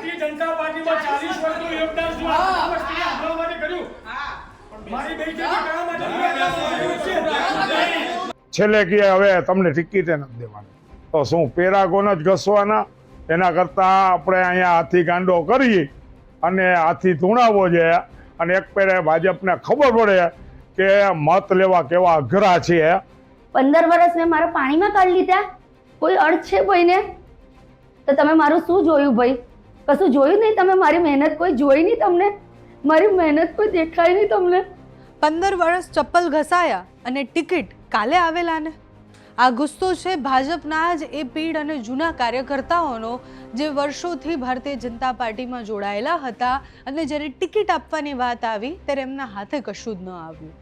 ભારતીય જનતા પાર્ટીમાં 40 વર્ષનું યોગદાન શું આ વસ્તુને આપવા માટે કર્યું? મારી બેટી કયા માટે છેલ્લે કે હવે તમને ટિકિટ નથી દેવાની તો શું પેરાગોન જ ઘસવાના? એના કરતાં આપણે અહીંયા હાથી ગાંડો કરી અને હાથી ધૂણાવો છે અને એક પેરે ભાજપને ખબર પડે કે મત લેવા કેવા અઘરા છે। 15 વર્ષ મેં મારા પાણીમાં કાઢી લીધા, કોઈ અર્થ છે કોઈને? તો તમે મારું શું જોયું ભાઈ? કશું જોયું નહીં તમે? મારી મહેનત કોઈ જોઈ નહીં તમને? મારી મહેનત કોઈ દેખાય નહીં તમને? 15 વર્ષ ચપ્પલ ઘસાયા અને ટિકિટ કાલે આવેલાને? આ ગુસ્સો છે ભાજપના જ એ પીઢ અને જૂના કાર્યકર્તાઓનો જે વર્ષોથી ભારતીય જનતા પાર્ટીમાં જોડાયેલા હતા અને જ્યારે ટિકિટ આપવાની વાત આવી ત્યારે એમના હાથે કશું જ ન આવ્યું।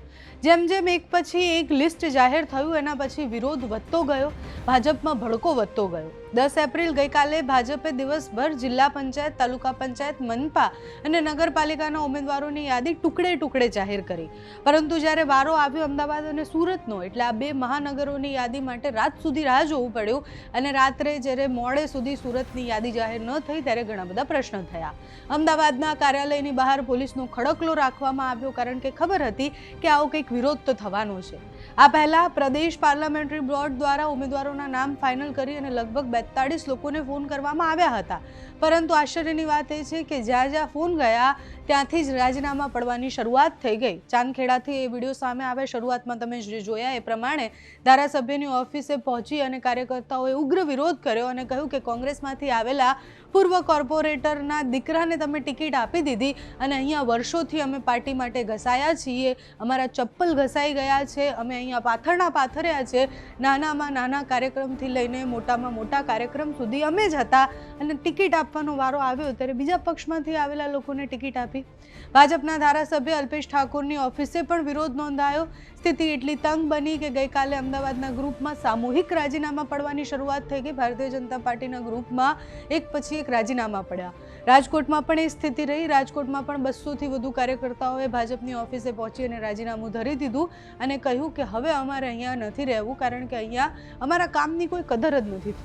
જેમ જેમ એક પછી એક લિસ્ટ જાહેર થયું એના પછી વિરોધ વધતો ગયો, ભાજપમાં ભડકો વધતો ગયો। 10 એપ્રિલ ગઈકાલે ભાજપે દિવસભર જિલ્લા પંચાયત, તાલુકા પંચાયત, મનપા અને નગરપાલિકાના ઉમેદવારોની યાદી ટુકડે ટુકડે જાહેર કરી, પરંતુ જ્યારે વારો આવ્યો અમદાવાદ અને સુરતનો એટલે આ બે મહાનગરોની યાદી માટે રાત સુધી રાહ જોવું પડ્યું અને રાત્રે જ્યારે મોડે સુધી સુરતની યાદી જાહેર ન થઈ ત્યારે ઘણા બધા પ્રશ્ન થયા। અમદાવાદના કાર્યાલયની બહાર પોલીસનો ખડકલો રાખવામાં આવ્યો કારણ કે ખબર હતી કે આવો કંઈક વિરોધ તો થવાનો છે। આ પહેલા પ્રદેશ પાર્લામેન્ટરી બોર્ડ દ્વારા ઉમેદવારોના નામ ફાઇનલ કરી અને લગભગ 42 લોકોને ફોન કરવામાં આવ્યા હતા, પરંતુ આશ્ચર્યની વાત એ છે કે જ્યાં જ્યાં ફોન ગયા ત્યાંથી જ રાજીનામા પડવાની શરૂઆત થઈ ગઈ। ચાંદખેડાથી એ વિડીયો સામે આવે, શરૂઆતમાં તમે જે જોયા એ પ્રમાણે ધારાસભ્યની ઓફિસે પહોંચી અને કાર્યકર્તાઓએ ઉગ્ર વિરોધ કર્યો અને કહ્યું કે કોંગ્રેસમાંથી આવેલા પૂર્વ કોર્પોરેટરના દીકરાને તમે ટિકિટ આપી દીધી અને અહીંયા વર્ષોથી અમે પાર્ટી માટે ઘસાયા છીએ, અમારા ચપ્પલ ઘસાઈ ગયા છે, અમે અહીંયા પાથરના પાથર્યા છે, નાનામાં નાના કાર્યક્રમથી લઈને મોટામાં મોટા કાર્યક્રમ સુધી અમે જ હતા અને ટિકિટ આપવાનો વારો આવ્યો ત્યારે બીજા પક્ષમાંથી આવેલા લોકોને ટિકિટ આપી। ભાજપના ધારાસભ્ય અલ્પેશ ઠાકોરની ઓફિસે પણ વિરોધ નોંધાયો। સ્થિતિ એટલી તંગ બની કે ગઈકાલે અમદાવાદના ગ્રુપમાં સામૂહિક રાજીનામા પડવાની શરૂઆત થઈ ગઈ। ભારતીય જનતા પાર્ટીના ગ્રુપમાં એક પછી એક રાજીનામા પડ્યા। રાજકોટમાં પણ એ સ્થિતિ રહી। રાજકોટમાં પણ 200થી વધુ કાર્યકર્તાઓએ ભાજપની ઓફિસે પહોંચી અને રાજીનામું ધરી દીધું અને કહ્યું કે હવે અમારે અહીંયા નથી રહેવું કારણ કે અહીંયા અમારા કામની કોઈ કદર જ નથી।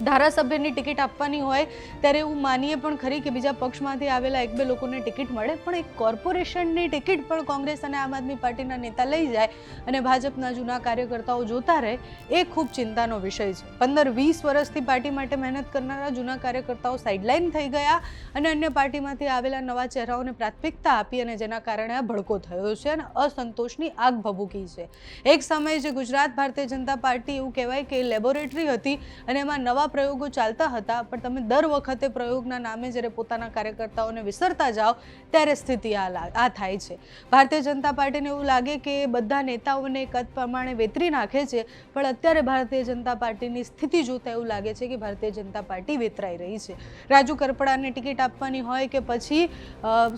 ધારાસભ્યની ટિકિટ આપવાની હોય ત્યારે એવું માનીએ પણ ખરી કે બીજા પક્ષમાંથી આવેલા એક બે લોકોને ટિકિટ મળે, પણ એક કોર્પોરેશનની ટિકિટ પણ કોંગ્રેસ અને આમ આદમી પાર્ટીના નેતા લઈ જાય અને ભાજપના જૂના કાર્યકર્તાઓ જોતા રહે એ ખૂબ ચિંતાનો વિષય છે। 15-20 વર્ષથી પાર્ટી માટે મહેનત કરનારા જૂના કાર્યકર્તાઓ સાઇડલાઇન થઈ ગયા અને અન્ય પાર્ટીમાંથી આવેલા નવા ચહેરાઓને પ્રાથમિકતા આપી અને જેના કારણે આ ભડકો થયો છે અને અસંતોષની આગ ભભૂકી છે। એક સમયે જે ગુજરાત ભારતીય જનતા પાર્ટી એવું કહેવાય કે લેબોરેટરી હતી અને એમાં નવા પ્રયોગો ચાલતા હતા, પણ તમે દર વખતે પ્રયોગના નામે જ્યારે પોતાના કાર્યકર્તાઓને વિસરતા જાઓ ત્યારે સ્થિતિ આ થાય છે। ભારતીય જનતા પાર્ટીને એવું લાગે કે બધા નેતાઓને કદ પ્રમાણે વેતરી નાખે છે, પણ અત્યારે ભારતીય જનતા પાર્ટીની સ્થિતિ જોતા એવું લાગે છે કે ભારતીય જનતા પાર્ટી વેતરાઈ રહી છે। રાજુ કરપડાને ટિકિટ આપવાની હોય કે પછી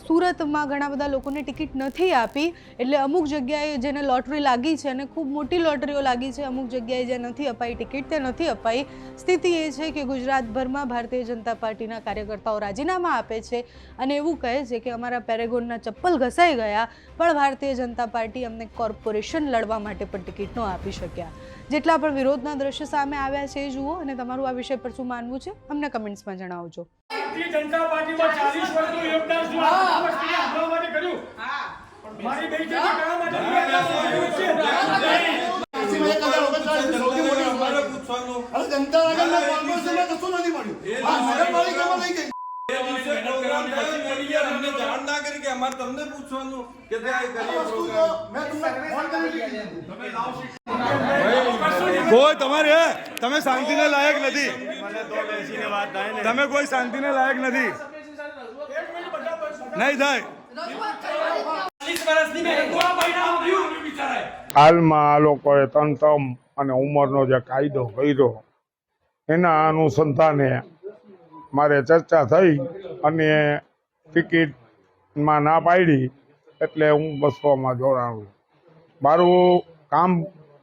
સુરતમાં ઘણા બધા લોકોને ટિકિટ નથી આપી એટલે અમુક જગ્યાએ જેને લોટરી લાગી છે અને ખૂબ મોટી લોટરીઓ લાગી છે, અમુક જગ્યાએ જે નથી અપાઈ ટિકિટ તે નથી અપાઈ। સ્થિતિ એ છે કે ગુજરાતભરમાં ભારતીય જનતા પાર્ટીના કાર્યકર્તાઓ રાજીનામા આપે છે અને એવું કહે છે કે અમારા પેરેગોનના ચપ્પલ ઘસાઈ ગયા પણ ભારતીય જનતા પાર્ટી અમને કોર્પોરેશન લડવા માટે પણ ટિકિટ ન આપી શક્યા। જેટલા પણ વિરોધના દ્રશ્ય સામે આવ્યા છે એ જુઓ અને તમારું આ વિષય પર શું માનવું છે અમને કમેન્ટ્સમાં જણાવજો। ભારતીય જનતા પાર્ટીમાં 40 વર્ષનું યોગદાન શું આ વસ્તુને આપવા માટે કર્યું? મારી બેટી કયા માટે કોઈ તમારે તમે શાંતિને લાયક નથી, તમે કોઈ શાંતિને લાયક નથી, નહીં થાય। હાલમાં આ લોકોએ તંતમ અને ઉંમરનો જે કાયદો કર્યો એના અનુસંધાને મારે ચર્ચા થઈ અને ટિકિટમાં ના પાડી એટલે હું બસવામાં જોડાણું। મારું કામ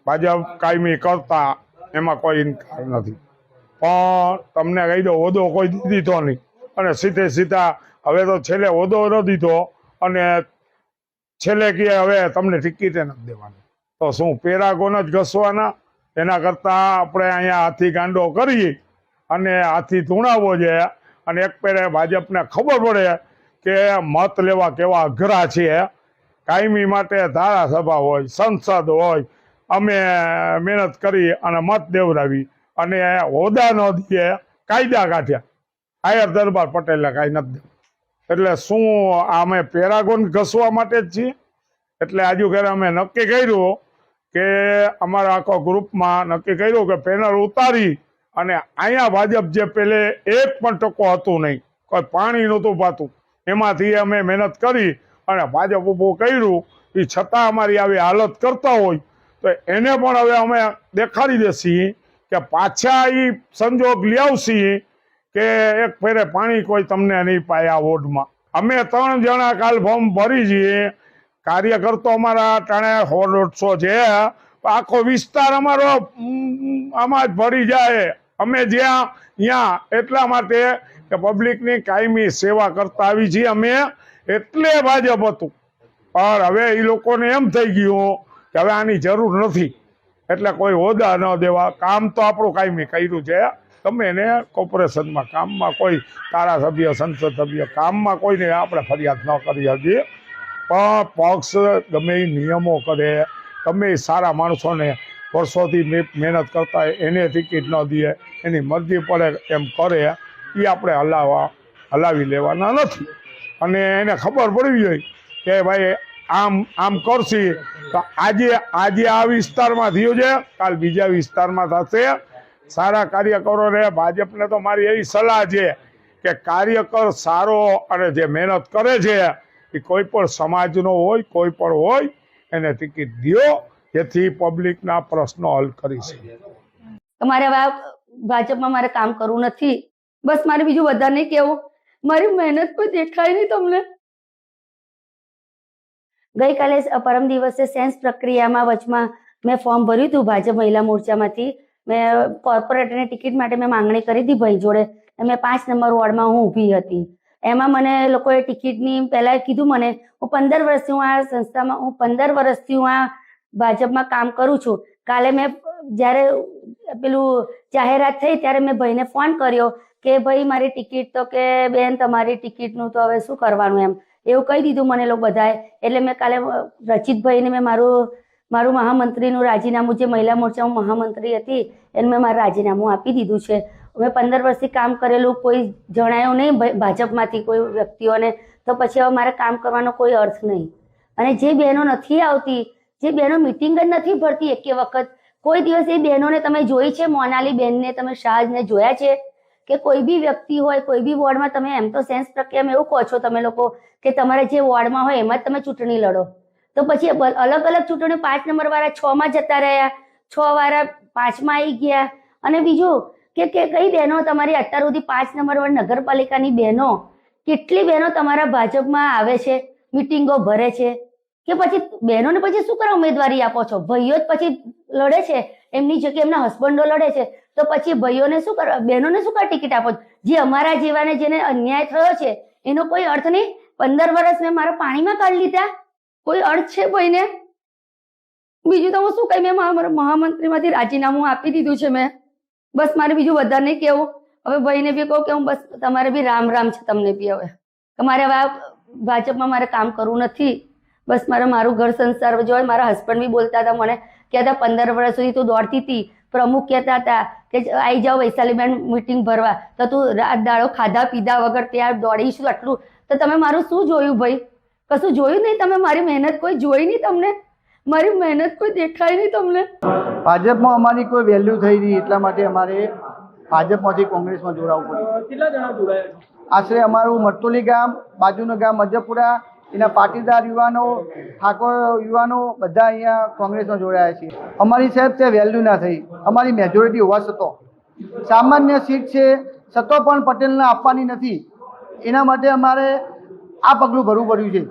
ભાજપ કાયમી કરતા એમાં કોઈ ઇનકાર નથી, પણ તમને કહી દો હોદ્દો કોઈ દીધો નહીં અને સીધા હવે તો છેલ્લે હોદ્દો ન દીધો અને છેલ્લે કે હવે તમને ટિકિટે નથી દેવાની તો શું પેરાગોન જ ઘસવાના? એના કરતાં આપણે અહીંયા હાથી ગાંડો કરી અને હાથી ધૂણાવો છે અને એક પેરે ભાજપને ખબર પડે કે મત લેવા કેવા અઘરા છે, કાયમી માટે ધારાસભા હોય, સંસદ હોય, અમે મહેનત કરી અને મત દેવડાવી અને હોદ્દા ન દઈએ, કાયદા કાઢ્યા, આયર દરબાર પટેલને કાંઈ નથી દેવું. એટલે શું અમે પેરાગોન ઘસવા માટે જ છીએ? એટલે આજુ ઘરે અમે નક્કી કર્યું કે અમારા આખો ગ્રુપમાં નક્કી કર્યું કે પેનલ ઉતારી અને અહીંયા ભાજપ જે પેલે 1% હતું નહીં, કોઈ પાણી નહોતું પાતું, એમાંથી અમે મહેનત કરી અને ભાજપ ઊભું કર્યું. એ છતાં અમારી આવી હાલત કરતા હોય તો એને પણ હવે અમે દેખાડી દેશી કે પાછા એ સંજોગ લાવશી કે એક ફેરે પાણી કોઈ તમને નહીં પાય આ વોર્ડમાં. અમે 3 જણા કાલ ફોર્મ ભરી છીએ, કાર્યકર્તો અમારા 150 છે, આખો વિસ્તાર અમારો આમાં જ ભરી જાય. અમે જ્યાં ત્યાં એટલા માટે કે પબ્લિકની કાયમી સેવા કરતા આવી છીએ અમે, એટલે ભાજપ હતું. પણ હવે એ લોકોને એમ થઈ ગયું કે હવે આની જરૂર નથી, એટલે કોઈ હોદ્દા ન દેવા. કામ તો આપણું કાયમી કર્યું છે, તમે એને કોર્પોરેશનમાં કામમાં કોઈ ધારાસભ્ય, સંસદ સભ્ય કામમાં કોઈને આપણે ફરિયાદ ન કરી શકીએ, પણ પક્ષ ગમે એ નિયમો કરે, ગમે એ સારા માણસોને વર્ષોથી મહેનત કરતા એને ટિકિટ ન દે, એની મરજી પડે એમ કરે, એ આપણે હલાવી લેવાના નથી. અને એને ખબર પડવી જોઈએ કે ભાઈ આમ કરશી તો આજે આ વિસ્તારમાં થયું છે, કાલ બીજા વિસ્તારમાં થશે. સારા કાર્યકરોને ભાજપને તો મારી એવી સલાહ છે કે કાર્યકર સારો અને જે મહેનત કરે છે એ કોઈ પણ સમાજનો હોય, કોઈ પણ હોય, એને ટિકિટ દો, જેથી પબ્લિકના પ્રશ્નો હલ કરી શકે. તમારે હવે ભાજપમાં મારે કામ કરવું નથી, બસ મારે બીજું વધારે નહીં કહેવું. મારી મહેનત કોઈ દેખાય નહીં તમને. ગઈકાલે પરમ દિવસે સેન્સ પ્રક્રિયામાં વચમાં મેં ફોર્મ ભર્યું હતું ભાજપ મહિલા મોરચામાંથી. મેં કોર્પોરેટરની ટિકિટ માટે મેં માંગણી કરી હતી ભાઈ જોડે. મેં 5 નંબર વોર્ડમાં હું ઊભી હતી. એમાં મને લોકોએ ટિકિટની પહેલાં કીધું મને, હું 15 વર્ષથી હું આ સંસ્થામાં, હું 15 વર્ષથી હું આ ભાજપમાં કામ કરું છું. કાલે મેં જ્યારે પેલું જાહેરાત થઈ ત્યારે મેં ભાઈને ફોન કર્યો કે ભાઈ મારી ટિકિટ, તો કે બેન તમારી ટિકિટનું તો હવે શું કરવાનું એમ એવું કહી દીધું મને લોકો બધાએ. એટલે મેં કાલે રચિતભાઈને મેં મારું મહામંત્રીનું રાજીનામું, જે મહિલા મોરચામાં મહામંત્રી હતી એને મેં મારું રાજીનામું આપી દીધું છે. મેં 15 વર્ષથી કામ કરેલું કોઈ જણાયું નહીં ભાજપમાંથી કોઈ વ્યક્તિઓને, તો પછી હવે મારે કામ કરવાનો કોઈ અર્થ નહીં. અને જે બહેનો નથી આવતી, જે બહેનો મિટિંગ જ નથી ભરતી એકે વખત, કોઈ દિવસ એ બહેનોને તમે જોઈ છે? મોનાલી બહેનને તમે, શાહજને જોયા છે? કે કોઈ બી વ્યક્તિ હોય, કોઈ બી વોર્ડમાં તમે એમ તો સેન્સ પ્રક્રિયામાં એવું કહો છો તમે લોકો કે તમારા જે વોર્ડમાં હોય એમાં જ તમે ચૂંટણી લડો, તો પછી અલગ અલગ ચૂંટણી 5 નંબર વાળા 6માં જતા રહ્યા, 6 વાળા 5માં આવી ગયા. અને બીજું કે કઈ બહેનો તમારી અત્યાર સુધી 5 નંબર વાળી નગરપાલિકાની બહેનો, કેટલી બહેનો તમારા ભાજપમાં આવે છે, મિટિંગો ભરે છે, કે પછી બહેનોને પછી શું કરવા ઉમેદવારી આપો છો? ભાઈઓ જ પછી લડે છે, એમની જગ્યાએ એમના હસબન્ડો લડે છે, તો પછી ભાઈઓને શું કરવા, બહેનોને શું કરવા ટિકિટ આપો છો? જે અમારા જેવાને જેને અન્યાય થયો છે એનો કોઈ અર્થ નહીં. 15 વર્ષ મેં મારા પાણીમાં કાઢી લીધા, કોઈ અર્થ છે ભાઈને? બીજું તો હું શું કહી, મેં મારા મહામંત્રીમાંથી રાજીનામું આપી દીધું છે મેં, બસ મારે બીજું વધારે નહીં કહેવું. હવે ભાઈને બી કહું કે હું બસ તમારે બી રામ રામ છે તમને બી. હવે તમારે હવે ભાજપમાં મારે કામ કરવું નથી, બસ મારું ઘર સંસાર જોઈ. મારા હસબન્ડ બી બોલતા હતા મને, કહેતા 15 વર્ષ સુધી તું દોડતી હતી, પ્રમુખ કહેતા હતા કે આવી જાઓ વૈશાલીબેન મિટિંગ ભરવા, તો તું રાત દાડો ખાધા પીધા વગર ત્યાં દોડીશું આટલું, તો તમે મારું શું જોયું ભાઈ? કશું જોયું નહીં તમે? મારી મહેનત કોઈ જોઈ નહીં તમને? મારી મહેનત કોઈ દેખાય નહીં તમને? ભાજપમાં અમારી કોઈ વેલ્યુ થઈ નહીં, એટલા માટે અમારે ભાજપમાંથી કોંગ્રેસમાં જોડાવવું પડ્યું. કેટલા જણા જોડાયા? આશરે અમારું મરતોલી ગામ, બાજુનું ગામ મજ્જપુરા, એના પાટીદાર યુવાનો, ઠાકોર યુવાનો બધા અહીંયા કોંગ્રેસમાં જોડાયા છે. અમારી સાહેબ તે વેલ્યુ ના થઈ, અમારી મેજોરિટી હોવા છતાં સામાન્ય સીટ છે છતાં પણ પટેલને આપવાની નથી. એના માટે અમારે આ પગલું ભરવું પડ્યું છે.